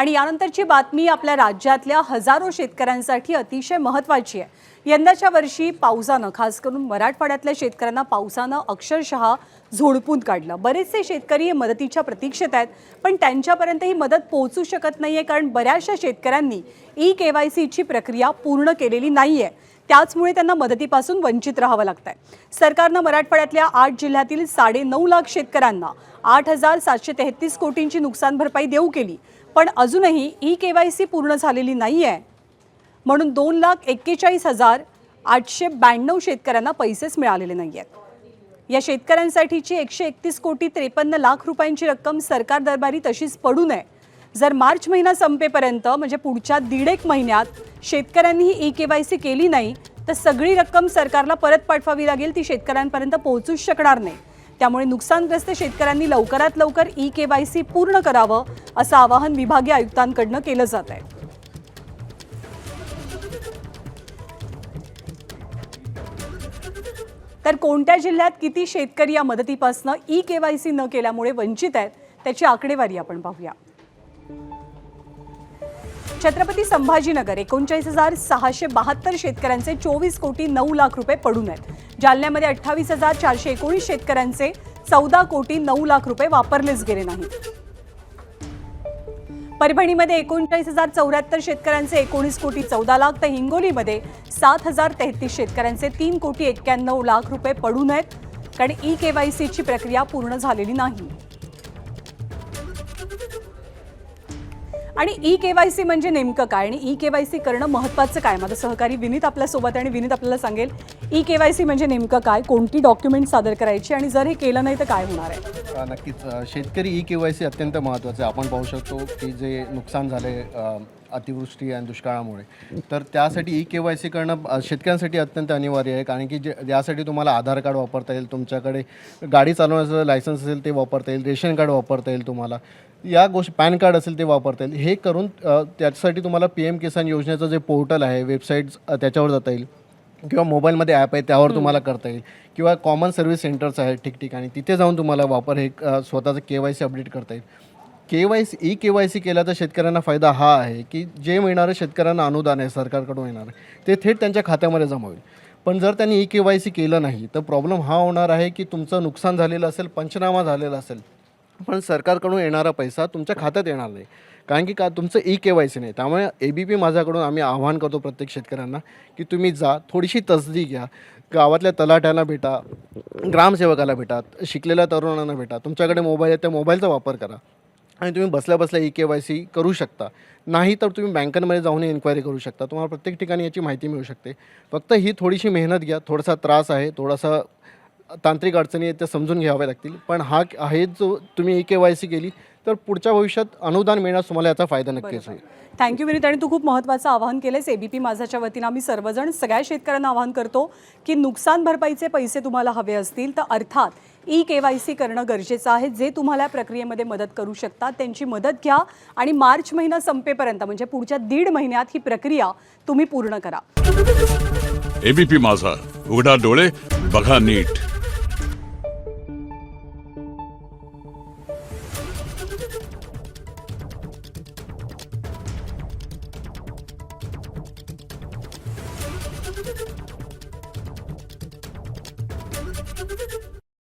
आणि यानंतरची बातमी आपल्या राज्यातल्या हजारो शेतकऱ्यांसाठी अतिशय महत्त्वाची आहे। यंदाच्या वर्षी पावसानं खास करून मराठवाड्यातल्या शेतकऱ्यांना पावसानं अक्षरशः झोडपून काढलं। बरेचसे शेतकरी मदतीच्या प्रतीक्षेत आहेत, पण त्यांच्यापर्यंत ही मदत पोहोचू शकत नाहीये, कारण बऱ्याचशा शेतकऱ्यांनी ई-केवायसीची प्रक्रिया पूर्ण केलेली नाहीये। त्याचमुळे त्यांना मदतीपासून वंचित राहावं लागतंय। सरकारनं मराठवाड्यातल्या 8 जिल्ह्यातील 9.5 लाख शेतकऱ्यांना 8,733 कोटींची नुकसान भरपाई देऊ केली, पण अजूनही ई-केवायसी पूर्ण झालेली नाहीये, म्हणून 2,41,892 शेतकऱ्यांना पैसेच मिळालेले नाहीयेत। या शेतकऱ्यांसाठीची 131 कोटी 53 लाख रुपयांची रक्कम सरकार दरबारी तशीच पडू नये। जर मार्च महिना संपेपर्यंत म्हणजे पुढच्या 1.5 महिन्यात शेतकऱ्यांनी ही ई-केवायसी केली नाही तर सगळी रक्कम सरकारला परत पाठवावी लागेल, ती शेतकऱ्यांपर्यंत पोहोचूच शकणार नाही। त्यामुळे नुकसानग्रस्त शेतकऱ्यांनी लवकरात लवकर ई-केवायसी पूर्ण करावं असं आवाहन विभागीय आयुक्तांकडून केलं जात आहे। तर कोणत्या जिल्ह्यात किती शेतकरी या मदतीपासून ई-केवायसी न केल्यामुळे वंचित आहेत त्याची आकडेवारी आपण पाहूया। छत्रपती संभाजीनगर 39,672 शेतकऱ्यांचे 24 कोटी 9 लाख रुपये पडून आहेत। जालन्यामध्ये 28,419 शेतकऱ्यांचे 14 कोटी 9 लाख रुपये वापरलेच गेले नाहीत। परभणीमध्ये 39,074 शेतकऱ्यांचे 19 कोटी 14 लाख, तर हिंगोलीमध्ये 7,033 शेतकऱ्यांचे 3 कोटी 91 लाख रुपये पडून आहेत, कारण ई-केवायसीची प्रक्रिया पूर्ण झालेली नाही। आणि ई-केवायसी म्हणजे नेमकं काय आणि ई-केवायसी करणं महत्त्वाचं काय? माझा सहकारी विनीत आपल्यासोबत आणि विनीत आपल्याला सांगेल ई-केवायसी म्हणजे नेमकं काय, कोणती डॉक्युमेंट सादर करायची आणि जर हे केलं नाही तर काय होणार आहे? नक्कीच शेतकरी ई-केवायसी अत्यंत महत्त्वाचं आहे। आपण पाहू शकतो की जे नुकसान झाले अतिवृष्टी आणि दुष्काळामुळे, तर त्यासाठी ई-केवायसी करणं शेतकऱ्यांसाठी अत्यंत अनिवार्य आहे, कारण की ज्यासाठी तुम्हाला आधार कार्ड वापरता येईल, तुमच्याकडे गाडी चालवण्याचं लायसन्स असेल ते वापरता येईल, रेशन कार्ड वापरता येईल, तुम्हाला या गोष्टी पॅन कार्ड असेल ते वापरता येईल। हे करून त्यासाठी तुम्हाला PM किसान योजनेचं जे पोर्टल आहे, वेबसाईट्स त्याच्यावर जाता येईल, किंवा मोबाईलमध्ये ॲप आहे त्यावर तुम्हाला करता येईल, किंवा कॉमन सर्व्हिस सेंटर्स आहेत ठिकठिकाणी, तिथे जाऊन तुम्हाला हे स्वतःचं KYC अपडेट करता येईल। ई-केवायसी केला तर शेतकऱ्यांना फायदा हा आहे की जे मिळणारं शेतकऱ्यांना अनुदान आहे सरकारकडून येणार ते थेट त्यांच्या खात्यामध्ये जमा होईल। पण जर त्यांनी ई-केवायसी केलं नाही तर प्रॉब्लेम हा होणार आहे की तुमचं नुकसान झालेलं असेल, पंचनामा झालेला असेल, पण सरकारकडून येणारा पैसा तुमच्या खात्यात येणार नाही, कारण की तुमचं ई-केवायसी नाही। त्यामुळे ABP माझ्याकडून आम्ही आवाहन करतो प्रत्येक शेतकऱ्यांना की तुम्ही जा, थोडीशी तसदी घ्या, गावातल्या तलाट्याला भेटा, ग्रामसेवकाला भेटा, शिकलेल्या तरुणांना भेटा, तुमच्याकडे मोबाईल आहे त्या मोबाईलचा वापर करा आणि तुम्ही बसल्या बसल्या ई-केवायसी करू शकता। नाही तर तुम्ही बँकांमध्ये जाऊन इन्क्वायरी करू शकता, तुम्हाला प्रत्येक ठिकाणी याची माहिती मिळू शकते। फक्त ही थोडीशी मेहनत घ्या, थोडासा त्रास आहे, थोडासा तांत्रिक अडचणी आहेत त्या समजून घ्याव्या लागतील, पण हा आहे जो तुम्ही ई-केवायसी केली तर पुढच्या भविष्यात अनुदान मिळण्यास तुम्हाला याचा फायदा नक्कीच होईल। थँक्यू विनीत, आणि तू खूप महत्त्वाचं आवाहन केलेस। ABP माझाच्या वतीनं आम्ही सर्वजण सगळ्या शेतकऱ्यांना आवाहन करतो की नुकसान भरपाईचे पैसे तुम्हाला हवे असतील तर अर्थात ई-केवायसी करणं गरजेचं आहे। जे तुम्हाला प्रक्रियेमध्ये मदत करू शकतात त्यांची मदत घ्या आणि मार्च महिना संपेपर्यंत म्हणजे पुढच्या 1.5 महिन्यात ही प्रक्रिया तुम्ही पूर्ण करा। ABP माझा, उघडा डोळे बघा नीट।